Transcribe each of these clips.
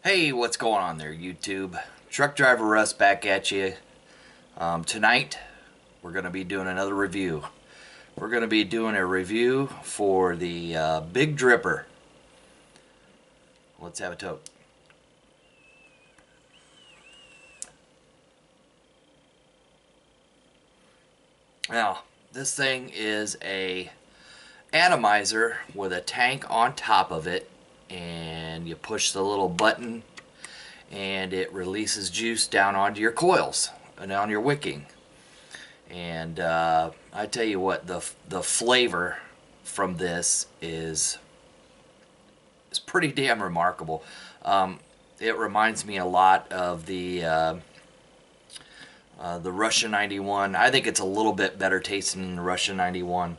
Hey, what's going on there, YouTube? Truck Driver Russ back at you. Tonight, we're going to be doing another review. We're going to be doing a review for the Big Dripper. Let's have a toke. Now, this thing is a atomizer with a tank on top of it, and you push the little button and it releases juice down onto your coils and on your wicking. And I tell you what, the flavor from this is pretty damn remarkable. It reminds me a lot of the Russia 91. I think it's a little bit better tasting than the Russia 91,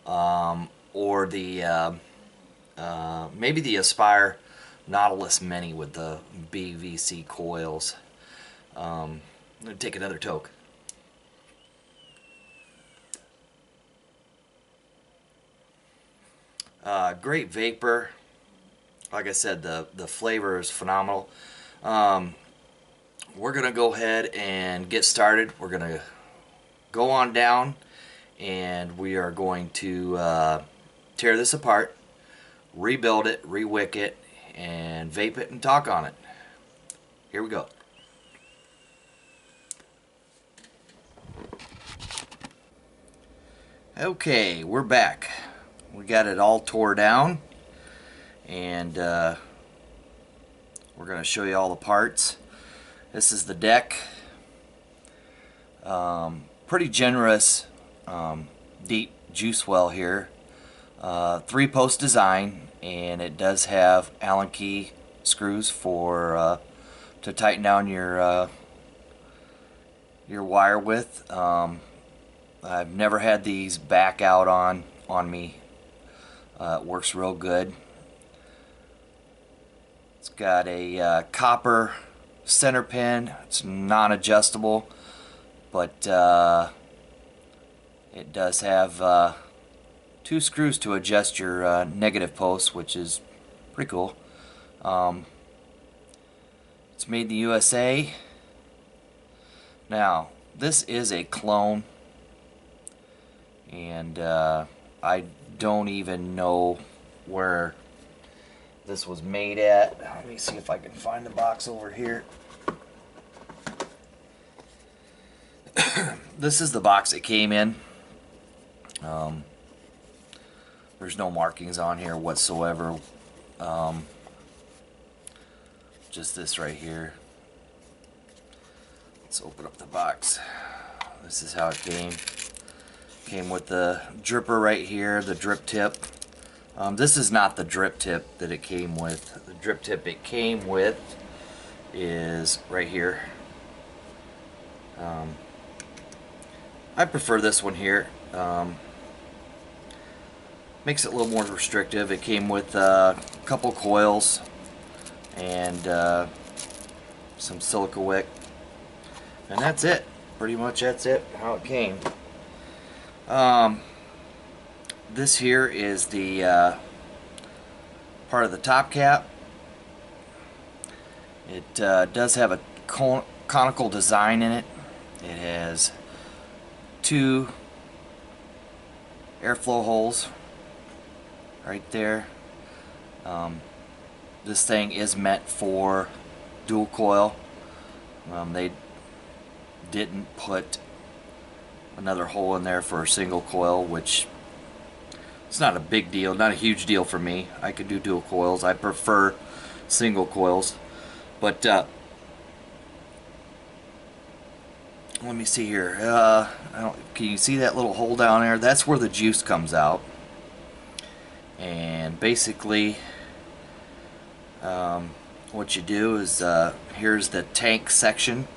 or the maybe the Aspire Nautilus Mini with the BVC coils. I'm gonna take another toke. Great vapor. Like I said, the flavor is phenomenal. We're gonna go ahead and get started. We're gonna go on down and we are going to tear this apart, rebuild it, rewick it, and vape it and talk on it. Here we go. Okay, we're back. We got it all tore down, and we're going to show you all the parts. This is the deck. Pretty generous deep juice well here. 3-post design, and it does have Allen key screws for to tighten down your wire width. I've never had these back out on me. It works real good. It's got a copper center pin. It's non-adjustable, but it does have 2 screws to adjust your negative posts, which is pretty cool. It's made in the USA. Now, this is a clone, and I don't even know where this was made at. Let me see if I can find the box over here. This is the box it came in. There's no markings on here whatsoever. Just this right here. Let's open up the box. This is how it came. Came with the dripper right here, the drip tip. This is not the drip tip that it came with. The drip tip it came with is right here. I prefer this one here. Makes it a little more restrictive. It came with a couple coils and some silica wick, and that's it. Pretty much that's it, how it came. This here is the part of the top cap. It does have a conical design in it. It has 2 airflow holes right there. This thing is meant for dual coil. They didn't put another hole in there for a single coil, which it's not a big deal, not a huge deal for me. I could do dual coils. I prefer single coils, but let me see here. Can you see that little hole down there? That's where the juice comes out. And basically, what you do is here's the tank section,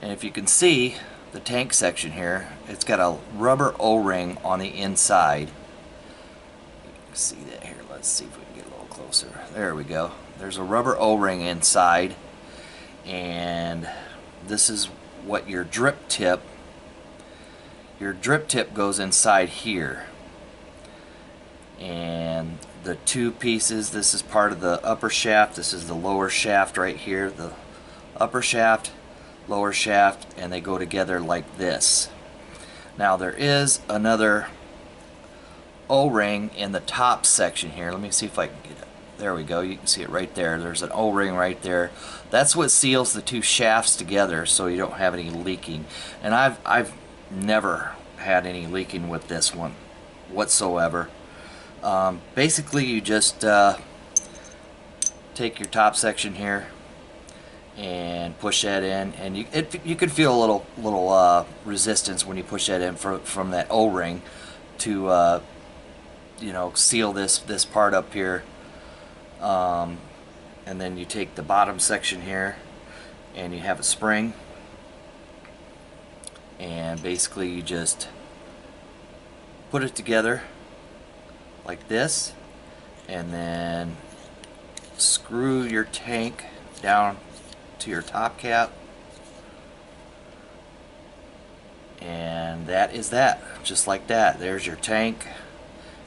and if you can see the tank section here, it's got a rubber O-ring on the inside. You can see that here. Let's see if we can get a little closer. There we go. There's a rubber O-ring inside, and this is what your drip tip goes inside here, and the two pieces. This is part of the upper shaft. This is the lower shaft right here. The upper shaft, lower shaft, and they go together like this. Now there is another O-ring in the top section here. Let me see if I can get it. There we go. You can see it right there. There's an O-ring right there. That's what seals the two shafts together so you don't have any leaking. And I've never had any leaking with this one whatsoever. Basically, you just take your top section here and push that in, and you can feel a little resistance when you push that in from that O-ring to you know, seal this part up here. And then you take the bottom section here and you have a spring, and basically you just put it together like this, and then screw your tank down to your top cap, and that is that. Just like that. There's your tank,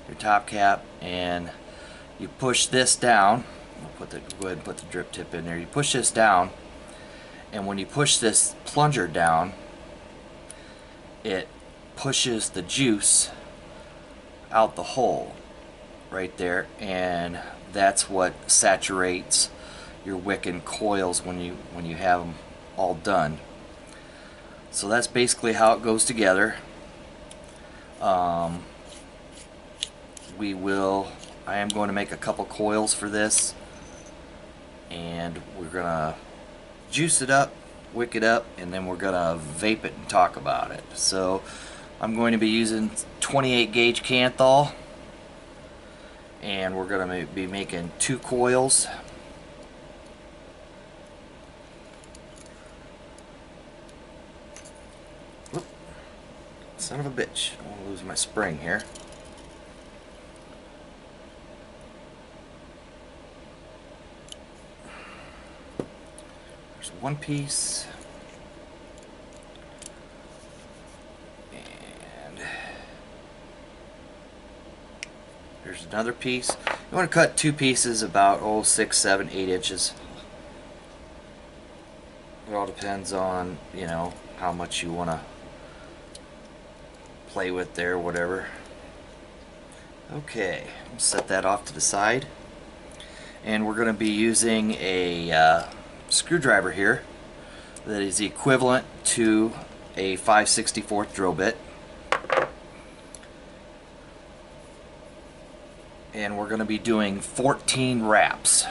your top cap, and you push this down. Go ahead and put the drip tip in there. You push this down, and when you push this plunger down, it pushes the juice out the hole right there, and that's what saturates your wick and coils when you have them all done. So that's basically how it goes together. I am going to make a couple coils for this, and we're gonna juice it up, wick it up, and then we're gonna vape it and talk about it. So I'm going to be using 28 gauge Kanthal, and we're going to be making 2 coils. Whoop. Son of a bitch, I don't want to lose my spring here. There's one piece. There's another piece. You want to cut 2 pieces about 6, 7, 8 inches. It all depends on, you know, how much you want to play with there, whatever. Okay, I'll set that off to the side. And we're going to be using a screwdriver here that is equivalent to a 5/64 drill bit. And we're going to be doing 14 wraps.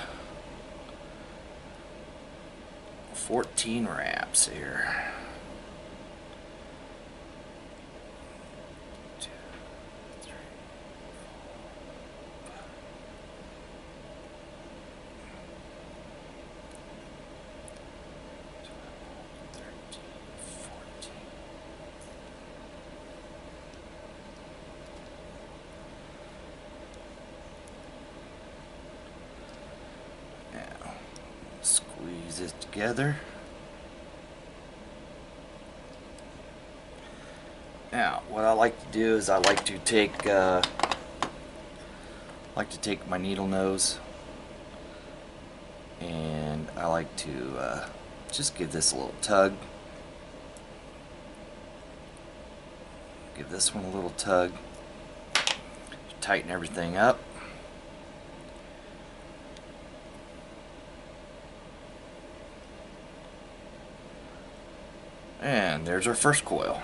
14 wraps here. 1, 2, 3, 4, 5. 12, 13, 14. Now, squeeze it together. Now, what I like to do is I like to take my needle nose, and I like to just give this a little tug. Give this one a little tug. Tighten everything up. And there's our first coil.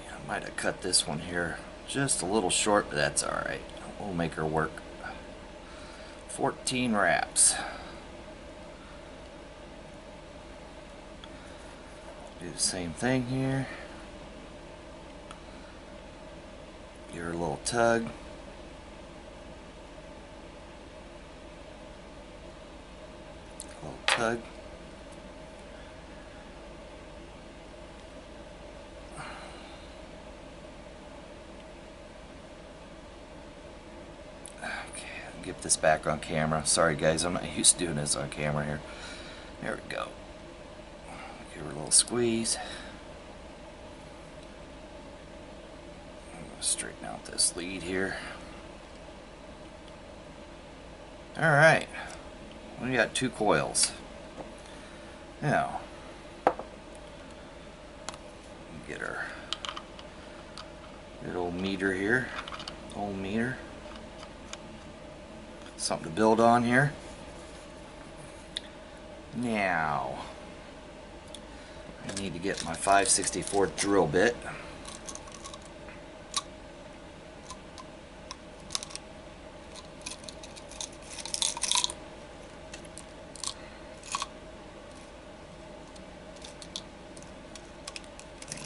I might have cut this one here just a little short, but that's alright. We'll make her work. 14 wraps. Do the same thing here. Give her a little tug. A little tug. get this back on camera. Sorry guys, I'm not used to doing this on camera here. There we go. Give her a little squeeze. I'm going to straighten out this lead here. Alright, we got 2 coils. Now, get our good old meter here. Old meter. Something to build on here. Now, I need to get my 5/64 drill bit.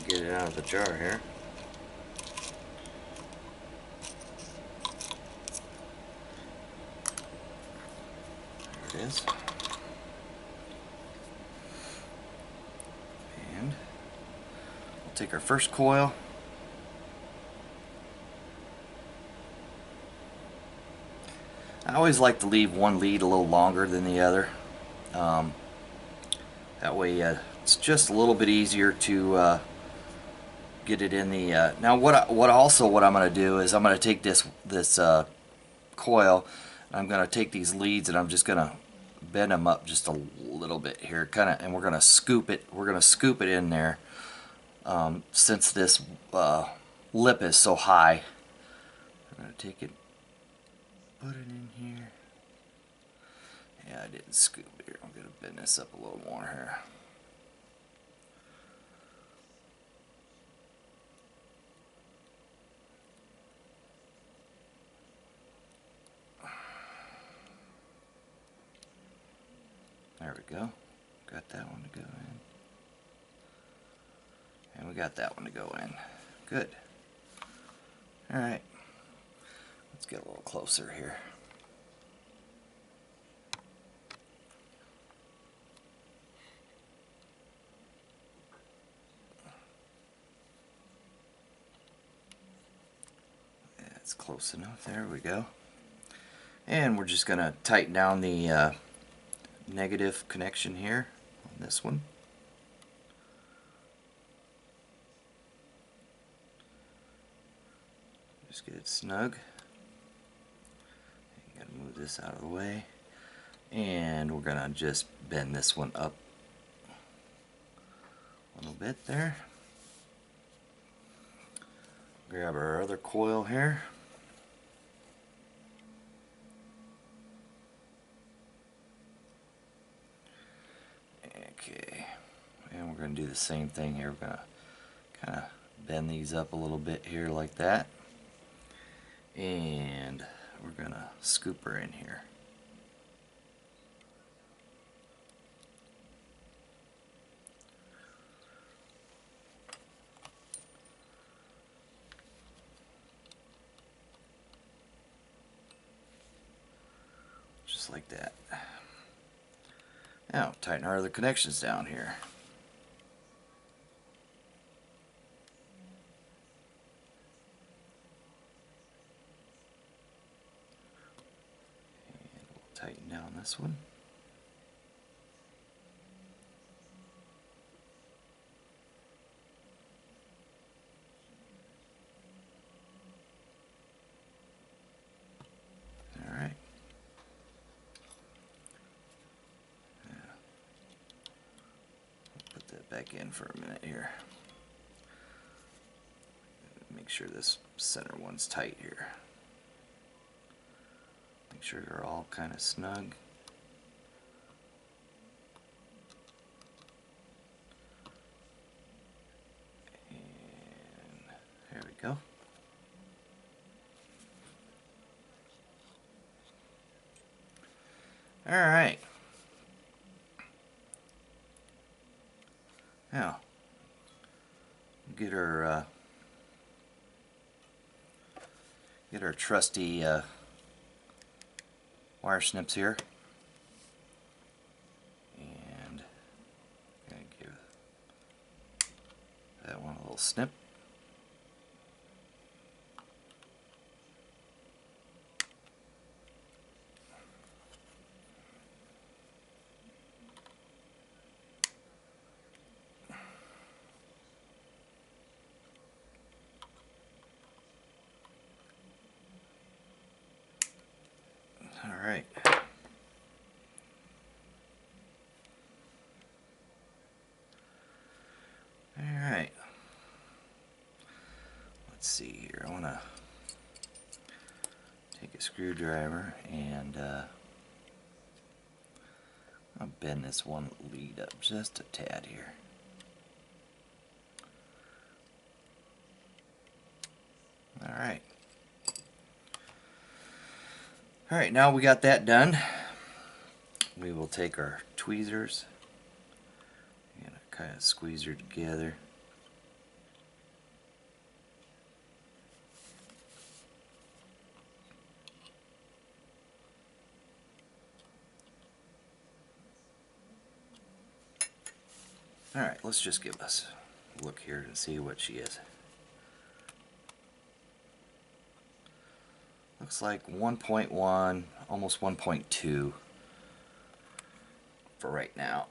Get it out of the jar here. There it is. And we'll take our first coil. I always like to leave one lead a little longer than the other. That way it's just a little bit easier to get it in the now what I'm going to do is I'm going to take this coil, and I'm going to take these leads and I'm just going to bend them up just a little bit here, and we're going to scoop it in there, since this lip is so high. I'm going to take it, put it in here. Yeah, I didn't scoop it here. I'm going to bend this up a little more here. There we go. Got that one to go in. And we got that one to go in. Good. Alright. Let's get a little closer here. That's close enough. There we go. And we're just going to tighten down the negative connection here on this one. Just get it snug. You gotta move this out of the way, and we're gonna just bend this one up a little bit there. Grab our other coil here. Okay, and we're going to do the same thing here. We're going to kind of bend these up a little bit here like that, and we're going to scoop her in here. Just like that. Now, tighten our other connections down here. And we'll tighten down this one. Alright. Put that back in for a minute here. Make sure this center one's tight here. Make sure they're all kind of snug. And there we go. Alright. Now, get our trusty wire snips here, and I'm going to give that one a little snip. see here. I want to take a screwdriver and I'll bend this one lead up just a tad here. Alright. Alright, now we got that done. We will take our tweezers and kind of squeeze her together. Alright, let's just give us a look here and see what she is. Looks like 1.1, almost 1.2 for right now.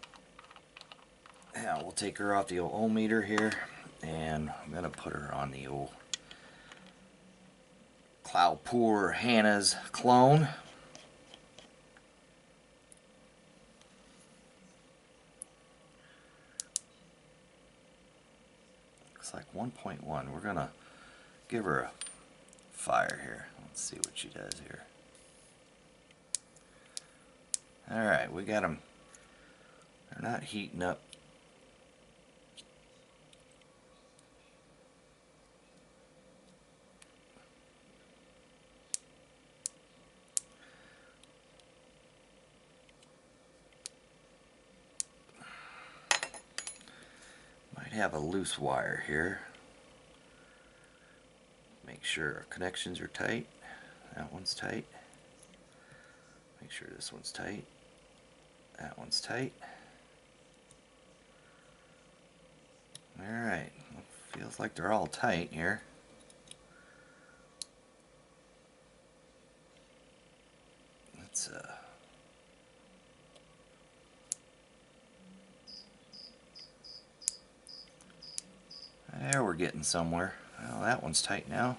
Now we'll take her off the old ohm meter here, and I'm going to put her on the old Cloudpour Hannah's clone. Looks like 1.1. We're going to give her a fire here. Let's see what she does here. Alright, we got them. They're not heating up. Might have a loose wire here. Make sure our connections are tight. That one's tight. Make sure this one's tight. That one's tight. Alright, feels like they're all tight here. Let's there, we're getting somewhere. Well, that one's tight now.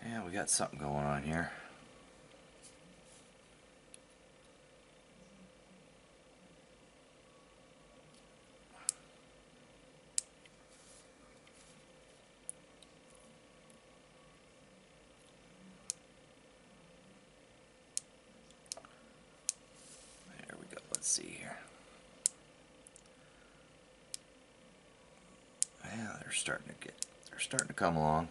Yeah, we got something going on here. There we go. Let's see here. Yeah, they're starting to come along.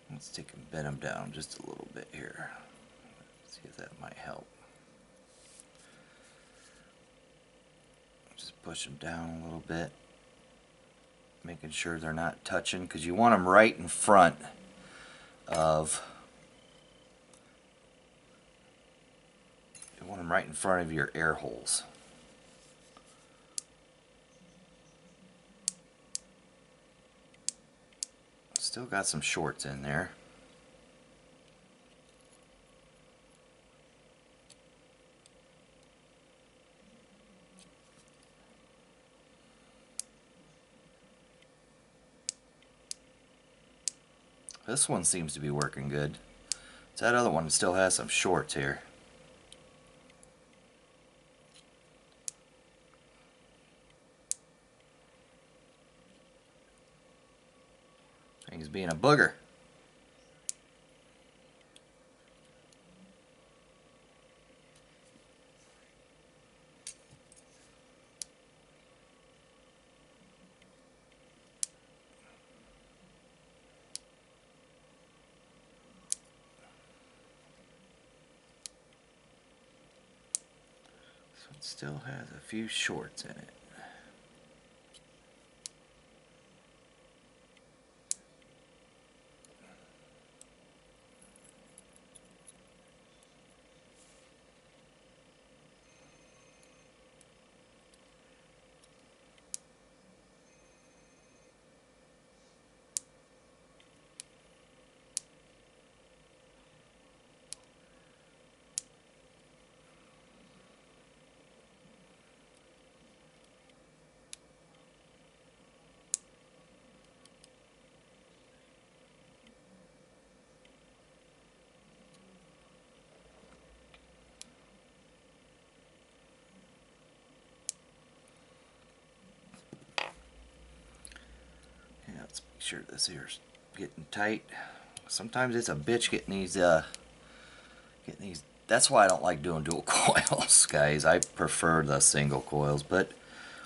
Let's take and bend them down just a little bit here. See if that might help. Just push them down a little bit, making sure they're not touching, because you want them right in front of your air holes. Still got some shorts in there. This one seems to be working good. That other one still has some shorts here. Thing's being a booger. So it still has a few shorts in it. Make sure this here's getting tight. Sometimes it's a bitch getting these. That's why I don't like doing dual coils, guys. I prefer the single coils, but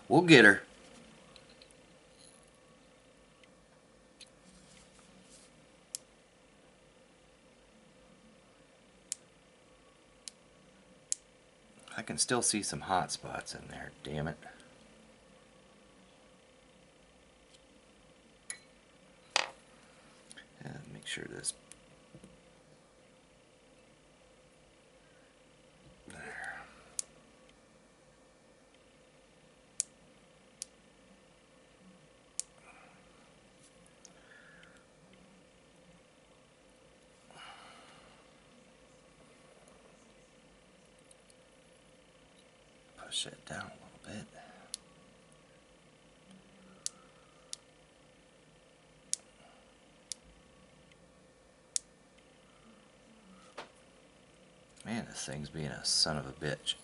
we'll get her. I can still see some hot spots in there, damn it. And make sure this. There. Push it down a little bit. Man, this thing's being a son of a bitch.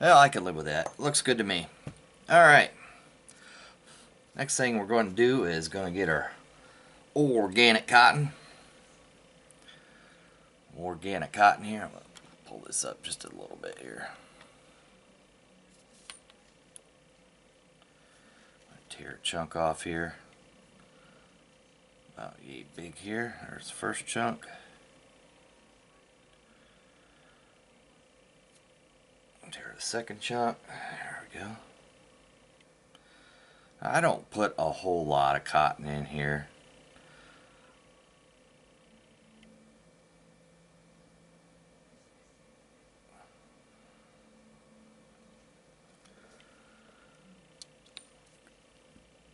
Well, I can live with that. Looks good to me. Alright. Next thing we're going to do is going to get our organic cotton. Organic cotton here. I'm going to pull this up just a little bit here. Tear a chunk off here. About yay big here. There's the first chunk. Tear the second chunk. There we go. I don't put a whole lot of cotton in here.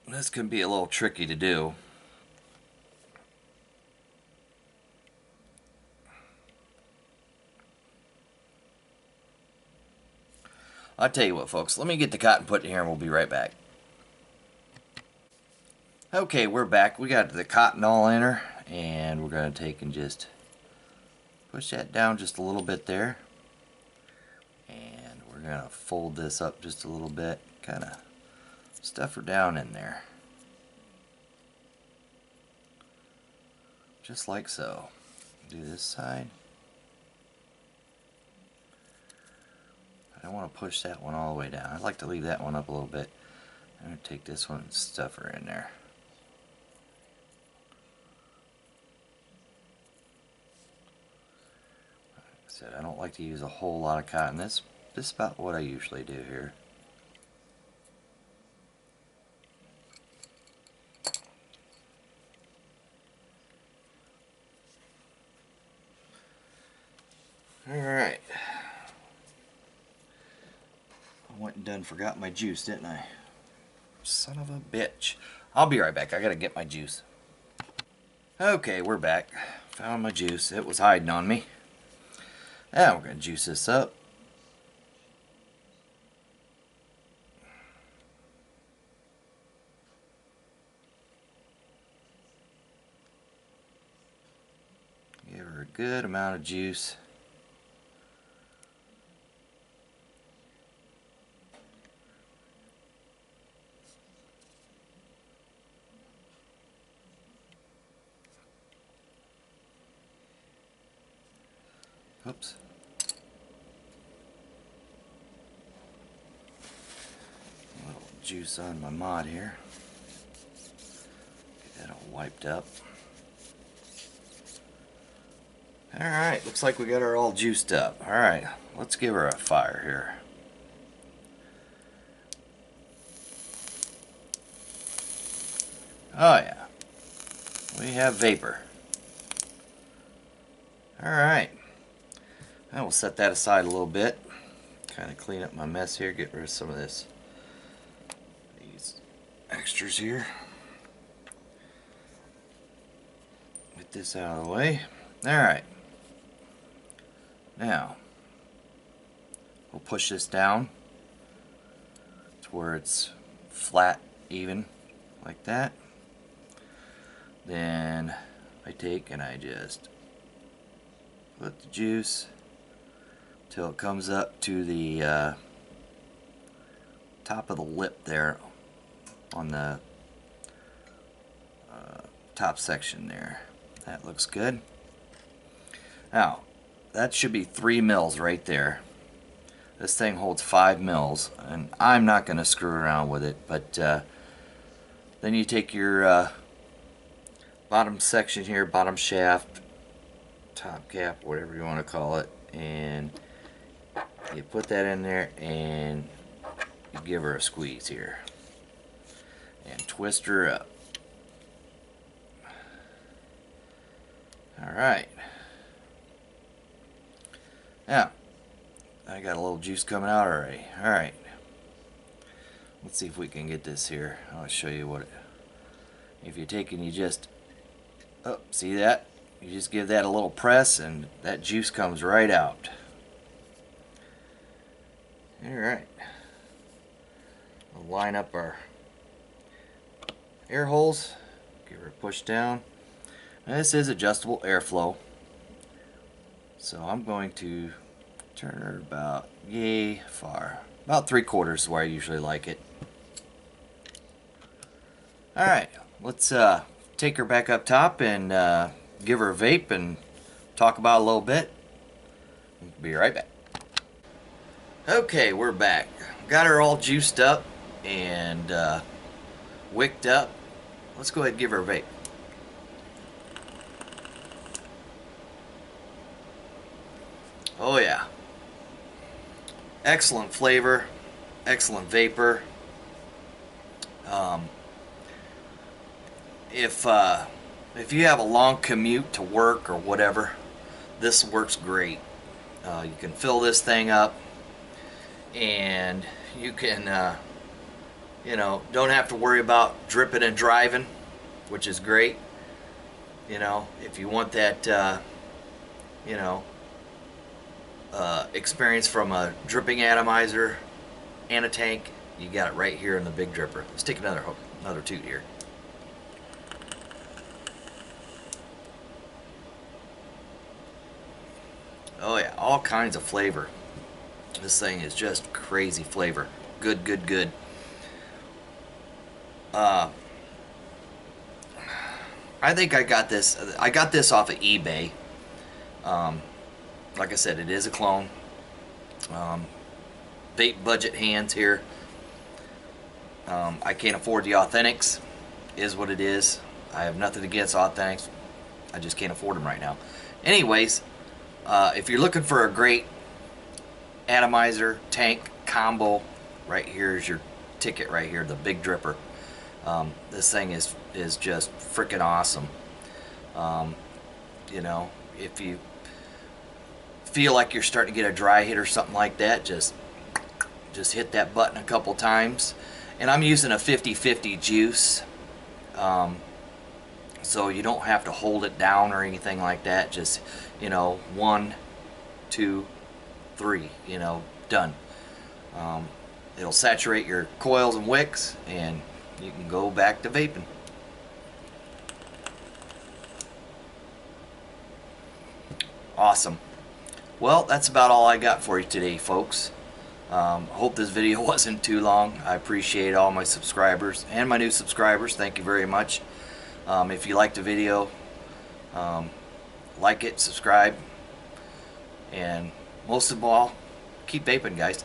This can be a little tricky to do. I'll tell you what, folks, let me get the cotton put in here and we'll be right back. Okay, we're back. We got the cotton all in her, and we're going to take and just push that down just a little bit there. And we're going to fold this up just a little bit, kind of stuff her down in there. Just like so. Do this side. I don't want to push that one all the way down. I'd like to leave that one up a little bit. I'm going to take this one and stuff her in there. Like I said, I don't like to use a whole lot of cotton. This is about what I usually do here. Alright. I went and done forgot my juice, didn't I? Son of a bitch. I'll be right back. I gotta get my juice. Okay, we're back. Found my juice. It was hiding on me. Now we're gonna juice this up. Give her a good amount of juice. Oops. A little juice on my mod here. Get that all wiped up. Alright, looks like we got her all juiced up. Alright, let's give her a fire here. Oh yeah, we have vapor. Alright, I will set that aside a little bit. Kind of clean up my mess here, get rid of some of these extras here. Get this out of the way. Alright. Now, we'll push this down to where it's flat, even, like that. Then I take and I just put the juice till it comes up to the top of the lip there on the top section there. That looks good. Now, that should be 3 mils right there. This thing holds 5 mils, and I'm not going to screw around with it, but then you take your bottom section here, bottom shaft, top cap, whatever you want to call it, and you put that in there and you give her a squeeze here and twist her up. Alright. Now, I got a little juice coming out already. Alright. Let's see if we can get this here. I'll show you what it, if you take and you just, oh, see that? You just give that a little press and that juice comes right out. Alright. We'll line up our air holes. Give her a push down. Now, this is adjustable airflow. So I'm going to turn her about yay far. About 3/4 is where I usually like it. Alright, let's take her back up top and give her a vape and talk about it a little bit. Be right back. Okay, we're back. Got her all juiced up and wicked up. Let's go ahead and give her a vape. Oh yeah. Excellent flavor, excellent vapor. If you have a long commute to work or whatever, this works great. You can fill this thing up, and you can, you know, don't have to worry about dripping and driving, which is great. You know, if you want that, you know, experience from a dripping atomizer and a tank, you got it right here in the big dripper. Let's take another toot here. Oh yeah, all kinds of flavor. This thing is just crazy flavor. Good, good, good. I think I got this off of eBay. Like I said, it is a clone. Vape budget hands here. I can't afford the Authentics, is what it is. I have nothing against Authentics. I just can't afford them right now. Anyways, if you're looking for a great atomizer tank combo, right here is your ticket right here, the big dripper. This thing is just freaking awesome. You know, if you feel like you're starting to get a dry hit or something like that, just hit that button a couple times. And I'm using a 50-50 juice, so you don't have to hold it down or anything like that. Just, you know, 1, 2, 3, you know, done. It'll saturate your coils and wicks, and you can go back to vaping. Awesome. Well, that's about all I got for you today, folks. Hope this video wasn't too long. I appreciate all my subscribers and my new subscribers. Thank you very much. If you liked the video, like it, subscribe, and most of all, keep vaping, guys.